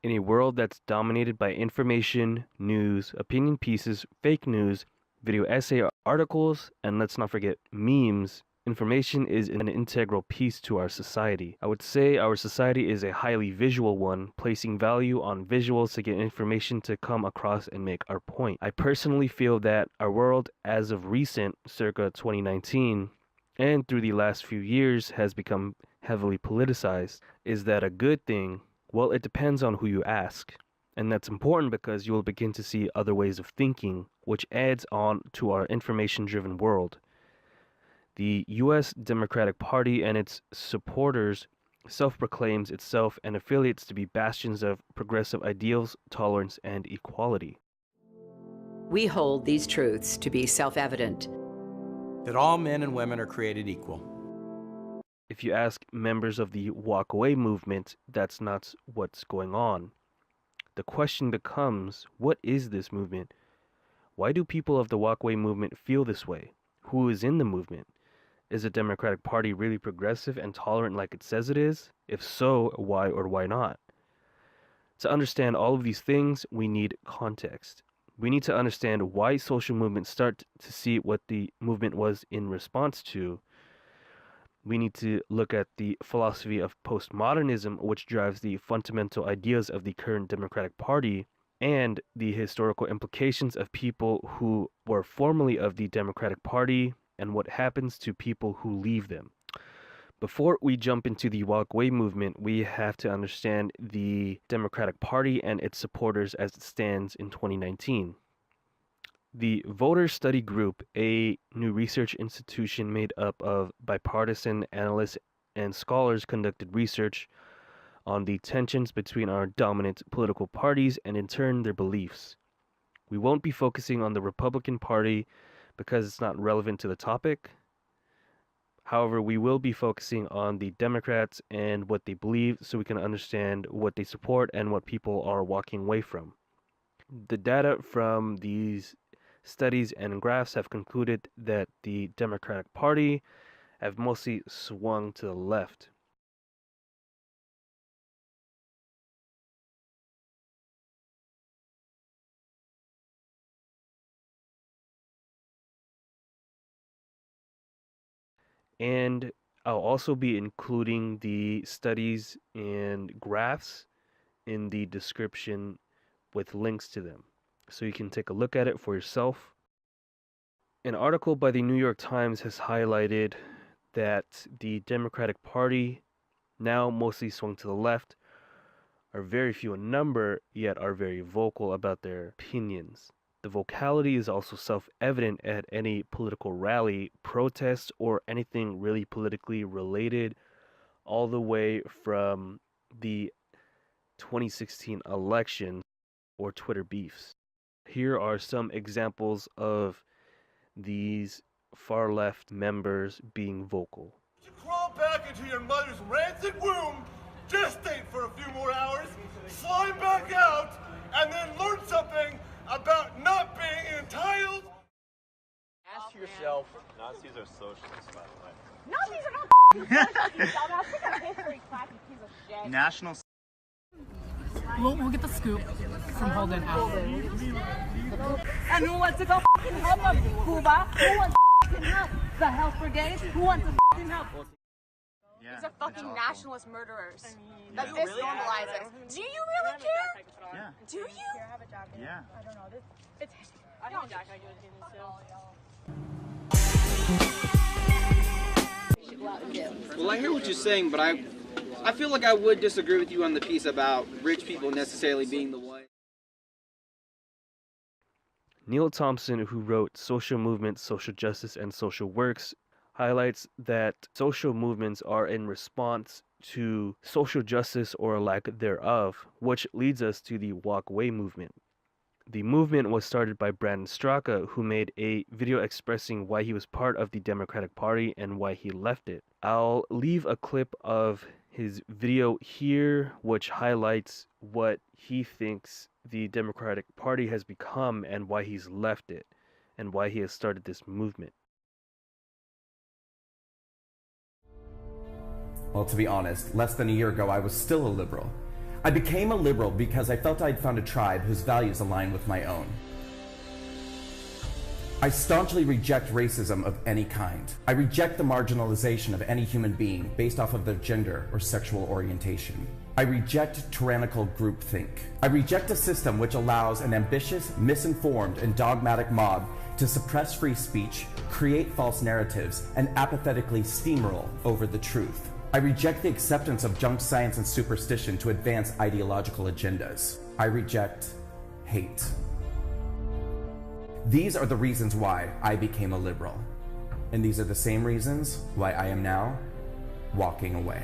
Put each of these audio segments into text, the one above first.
In a world that's dominated by information, news, opinion pieces, fake news, video essay articles, and let's not forget memes, information is an integral piece to our society. I would say our society is a highly visual one, placing value on visuals to get information to come across and make our point. I personally feel that our world, as of recent, circa 2019, and through the last few years, has become heavily politicized. Is that a good thing? Well, it depends on who you ask. And that's important because you will begin to see other ways of thinking, which adds on to our information-driven world. The U.S. Democratic Party and its supporters self-proclaims itself and affiliates to be bastions of progressive ideals, tolerance, and equality. We hold these truths to be self-evident. That all men and women are created equal. If you ask members of the Walkaway Movement, that's not what's going on. The question becomes, what is this movement? Why do people of the Walkaway Movement feel this way? Who is in the movement? Is the Democratic Party really progressive and tolerant like it says it is? If so, why or why not? To understand all of these things, we need context. We need to understand why social movements start to see what the movement was in response to. We need to look at the philosophy of postmodernism, which drives the fundamental ideas of the current Democratic Party, and the historical implications of people who were formerly of the Democratic Party and what happens to people who leave them. Before we jump into the Walkaway Movement, we have to understand the Democratic Party and its supporters as it stands in 2019. The Voter Study Group, a new research institution made up of bipartisan analysts and scholars, conducted research on the tensions between our dominant political parties and in turn their beliefs. We won't be focusing on the Republican Party because it's not relevant to the topic. However, we will be focusing on the Democrats and what they believe so we can understand what they support and what people are walking away from. The data from these studies and graphs have concluded that the Democratic Party have mostly swung to the left. And I'll also be including the studies and graphs in the description with links to them, so you can take a look at it for yourself. An article by the New York Times has highlighted that the Democratic Party, now mostly swung to the left, are very few in number, yet are very vocal about their opinions. The vocality is also self-evident at any political rally, protest, or anything really politically related, all the way from the 2016 election or Twitter beefs. Here are some examples of these far left members being vocal. You crawl back into your mother's rancid womb, gestate for a few more hours, slime back out, and then learn something about not being entitled. Ask yourself. Nazis are socialists, by the way. Nazis are not socialists, you dumbass. Pick up history class, you piece of shit. National. We'll get the scoop from Holden out. And who wants to go help them? Cuba? Who wants to help? The health brigade? Who wants to help? Yeah, These are fucking nationalist murderers. Yeah. That this normalizes. Do you really care? Yeah. Do you? Yeah. I don't know. It's. I have a jacket. I do it too. Well, I hear what you're saying, but I feel like I would disagree with you on the piece about rich people necessarily being the white. Neil Thompson, who wrote Social Movements, Social Justice, and Social Works, highlights that social movements are in response to social justice or lack thereof, which leads us to the Walkaway Movement. The movement was started by Brandon Straka, who made a video expressing why he was part of the Democratic Party and why he left it. I'll leave a clip of his video here, which highlights what he thinks the Democratic Party has become and why he's left it, and why he has started this movement. Well, to be honest, less than a year ago, I was still a liberal. I became a liberal because I felt I'd found a tribe whose values aligned with my own. I staunchly reject racism of any kind. I reject the marginalization of any human being based off of their gender or sexual orientation. I reject tyrannical groupthink. I reject a system which allows an ambitious, misinformed, and dogmatic mob to suppress free speech, create false narratives, and apathetically steamroll over the truth. I reject the acceptance of junk science and superstition to advance ideological agendas. I reject hate. These are the reasons why I became a liberal. And these are the same reasons why I am now walking away.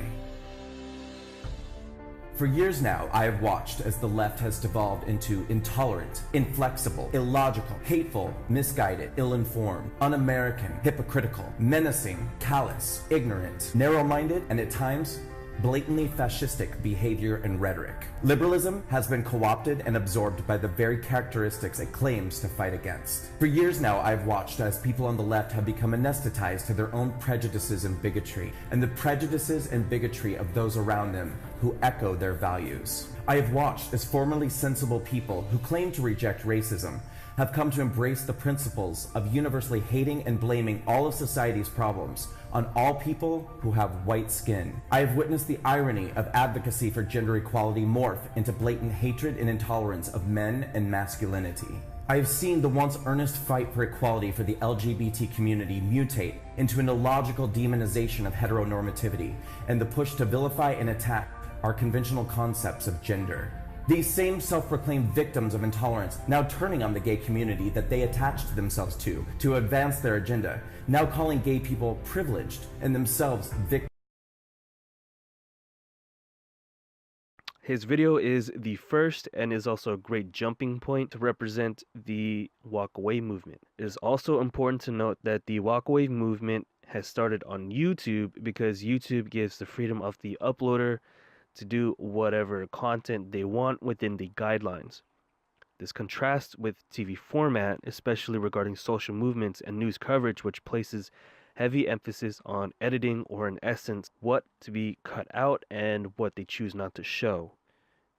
For years now, I have watched as the left has devolved into intolerant, inflexible, illogical, hateful, misguided, ill-informed, un-American, hypocritical, menacing, callous, ignorant, narrow-minded, and at times, blatantly fascistic behavior and rhetoric. Liberalism has been co-opted and absorbed by the very characteristics it claims to fight against. For years now, I've watched as people on the left have become anesthetized to their own prejudices and bigotry, and the prejudices and bigotry of those around them who echo their values. I have watched as formerly sensible people who claim to reject racism have come to embrace the principles of universally hating and blaming all of society's problems on all people who have white skin. I have witnessed the irony of advocacy for gender equality morph into blatant hatred and intolerance of men and masculinity. I have seen the once earnest fight for equality for the LGBT community mutate into an illogical demonization of heteronormativity and the push to vilify and attack our conventional concepts of gender. These same self-proclaimed victims of intolerance now turning on the gay community that they attached themselves to advance their agenda, now calling gay people privileged and themselves victims. His video is the first and is also a great jumping point to represent the Walkaway movement. It is also important to note that the Walkaway movement has started on YouTube because YouTube gives the freedom of the uploader to do whatever content they want within the guidelines. This contrasts with TV format, especially regarding social movements and news coverage, which places heavy emphasis on editing or, in essence, what to be cut out and what they choose not to show.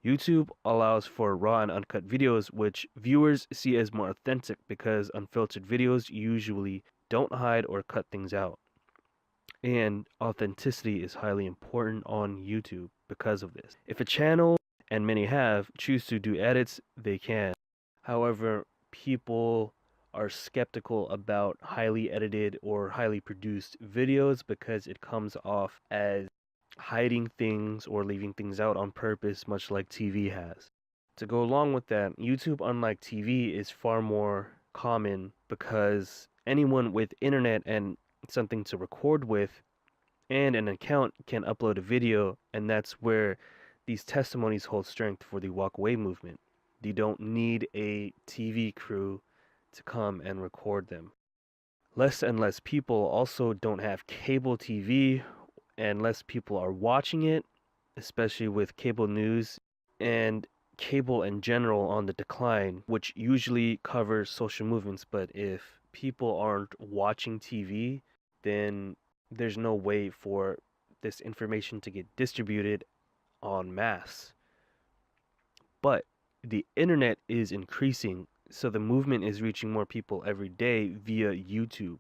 YouTube allows for raw and uncut videos, which viewers see as more authentic because unfiltered videos usually don't hide or cut things out. And authenticity is highly important on YouTube because of this. If a channel, and many have, choose to do edits, they can. However, people are skeptical about highly edited or highly produced videos because it comes off as hiding things or leaving things out on purpose, much like TV has. To go along with that, YouTube, unlike TV, is far more common because anyone with internet and something to record with and an account can upload a video, and that's where these testimonies hold strength for the Walkaway movement. You don't need a TV crew to come and record them. Less and less people also don't have cable TV, and less people are watching it, especially with cable news and cable in general on the decline, which usually covers social movements. But if people aren't watching TV, then there's no way for this information to get distributed en masse. But the internet is increasing, so the movement is reaching more people every day via YouTube.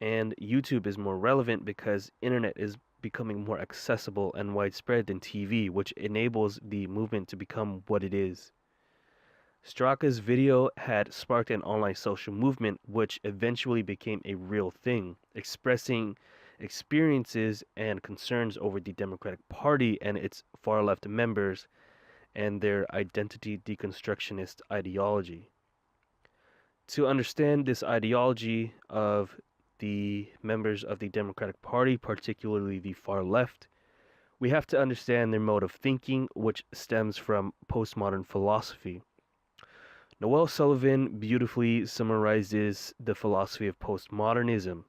And YouTube is more relevant because internet is becoming more accessible and widespread than TV, which enables the movement to become what it is. Straka's video had sparked an online social movement, which eventually became a real thing, expressing experiences and concerns over the Democratic Party and its far-left members and their identity deconstructionist ideology. To understand this ideology of the members of the Democratic Party, particularly the far left, we have to understand their mode of thinking, which stems from postmodern philosophy. Noel Sullivan beautifully summarizes the philosophy of postmodernism.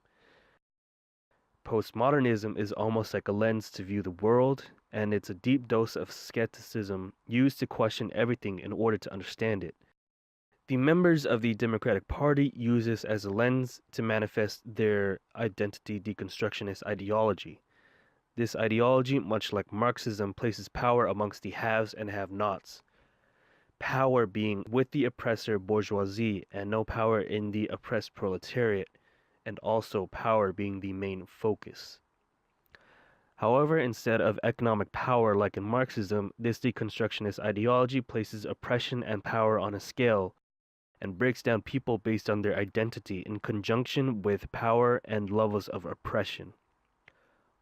Postmodernism is almost like a lens to view the world, and it's a deep dose of skepticism used to question everything in order to understand it. The members of the Democratic Party use this as a lens to manifest their identity deconstructionist ideology. This ideology, much like Marxism, places power amongst the haves and have-nots. Power being with the oppressor bourgeoisie and no power in the oppressed proletariat, and also power being the main focus. However, instead of economic power like in Marxism, this deconstructionist ideology places oppression and power on a scale and breaks down people based on their identity in conjunction with power and levels of oppression.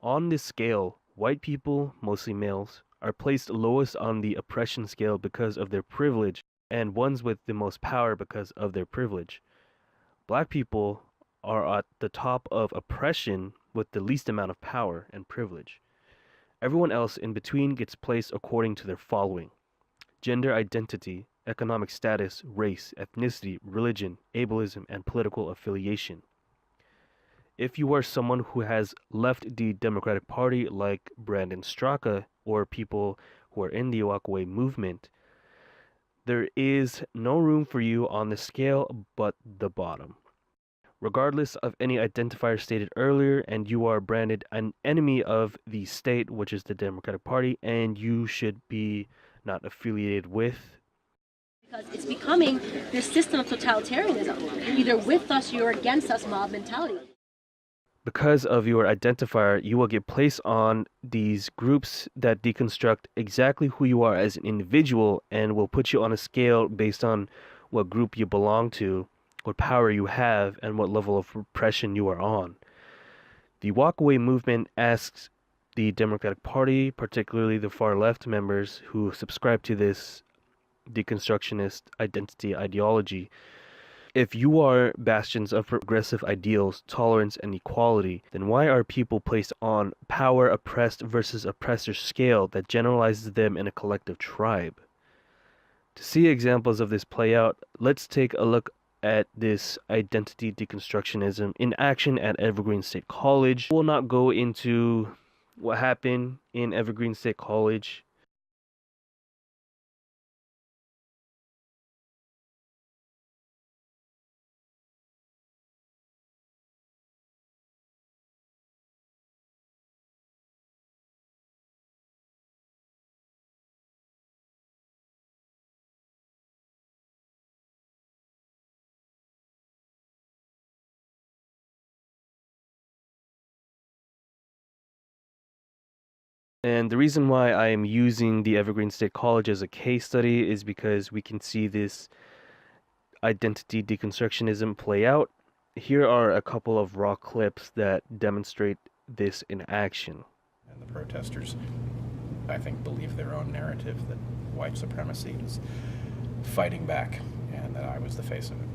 On this scale, white people, mostly males, are placed lowest on the oppression scale because of their privilege, and ones with the most power because of their privilege. Black people are at the top of oppression with the least amount of power and privilege. Everyone else in between gets placed according to their following: gender identity, economic status, race, ethnicity, religion, ableism, and political affiliation. If you are someone who has left the Democratic Party like Brandon Straka or people who are in the Walkaway Movement, there is no room for you on the scale but the bottom. Regardless of any identifier stated earlier, and you are branded an enemy of the state, which is the Democratic Party, and you should be not affiliated with. Because it's becoming this system of totalitarianism. Either with us, you're against us mob mentality. Because of your identifier, you will get placed on these groups that deconstruct exactly who you are as an individual and will put you on a scale based on what group you belong to, what power you have, and what level of repression you are on. The Walkaway Movement asks the Democratic Party, particularly the far left members who subscribe to this deconstructionist identity ideology, if you are bastions of progressive ideals, tolerance, and equality, then why are people placed on power oppressed versus oppressor scale that generalizes them in a collective tribe? To see examples of this play out, let's take a look at this identity deconstructionism in action at Evergreen State College. We'll not go into what happened in Evergreen State College. And the reason why I am using the Evergreen State College as a case study is because we can see this identity deconstructionism play out. Here are a couple of raw clips that demonstrate this in action. And the protesters, I think, believe their own narrative that white supremacy is fighting back and that I was the face of it.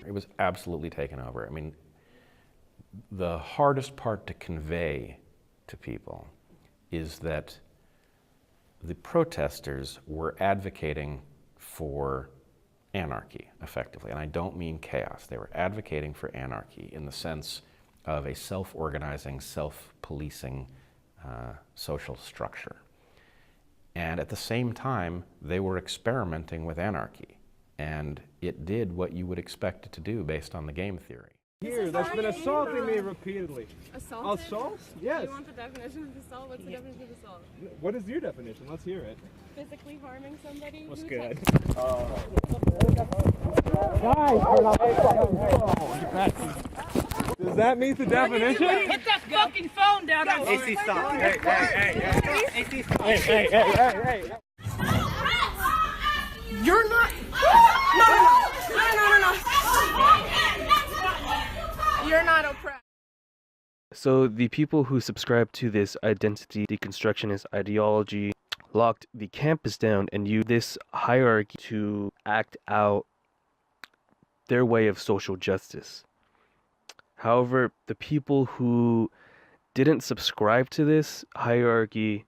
It was absolutely taken over. I mean, the hardest part to convey to people is that the protesters were advocating for anarchy, effectively. And I don't mean chaos. They were advocating for anarchy in the sense of a self-organizing, self-policing social structure. And at the same time, they were experimenting with anarchy. And it did what you would expect it to do based on the game theory. Here, that's been assaulting me repeatedly. Assault? Assault? Yes. Do you want the definition of assault? What's the definition of assault? What is your definition? Let's hear it. Physically harming somebody. What's good? Does that meet the definition? Put that fucking phone down. AC, stop. Hey. AC, stop. Hey. You're not. No. You're not oppressed. So the people who subscribe to this identity deconstructionist ideology locked the campus down and used this hierarchy to act out their way of social justice. However, the people who didn't subscribe to this hierarchy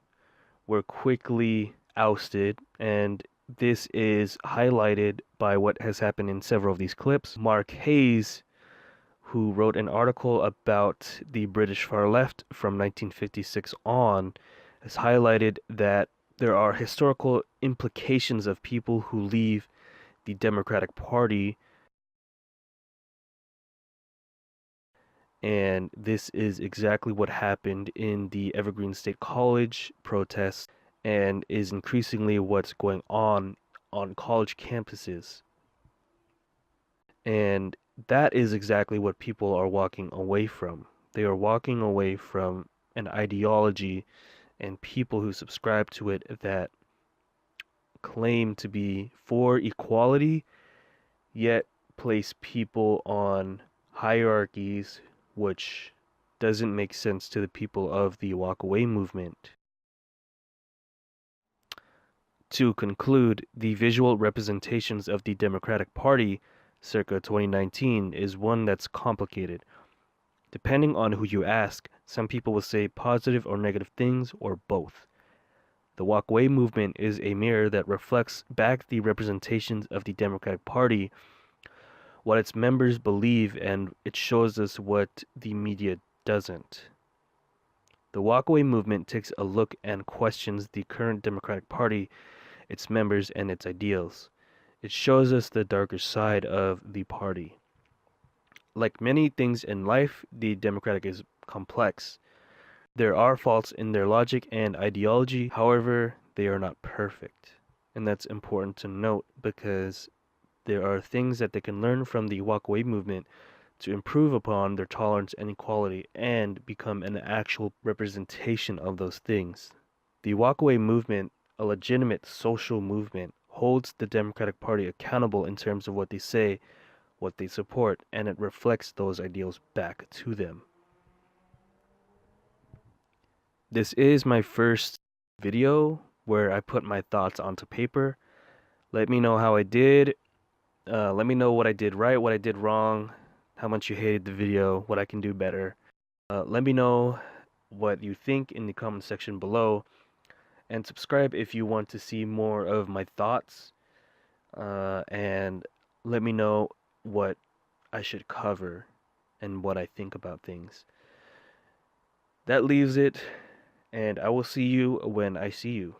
were quickly ousted, and this is highlighted by what has happened in several of these clips. Mark Hayes, who wrote an article about the British far left from 1956 on, has highlighted that there are historical implications of people who leave the Democratic Party And this is exactly what happened in the Evergreen State College protests and is increasingly what's going on college campuses. And that is exactly what people are walking away from. They are walking away from an ideology and people who subscribe to it that claim to be for equality, yet place people on hierarchies which doesn't make sense to the people of the Walkaway movement. To conclude, the visual representations of the Democratic Party circa 2019 is one that's complicated. Depending on who you ask, some people will say positive or negative things, or both. The Walkaway movement is a mirror that reflects back the representations of the Democratic Party, what its members believe, and it shows us what the media doesn't. The Walkaway movement takes a look and questions the current Democratic Party, its members, and its ideals. It shows us the darker side of the party. Like many things in life, the Democratic is complex. There are faults in their logic and ideology, however, they are not perfect. And that's important to note because there are things that they can learn from the Walkaway movement to improve upon their tolerance and equality and become an actual representation of those things. The Walkaway movement, a legitimate social movement, holds the Democratic Party accountable in terms of what they say, what they support, and it reflects those ideals back to them. This is my first video where I put my thoughts onto paper. Let me know how I did. Let me know what I did right, what I did wrong, how much you hated the video, what I can do better. Let me know what you think in the comment section below. And subscribe if you want to see more of my thoughts. And let me know what I should cover and what I think about things. That leaves it, and I will see you when I see you.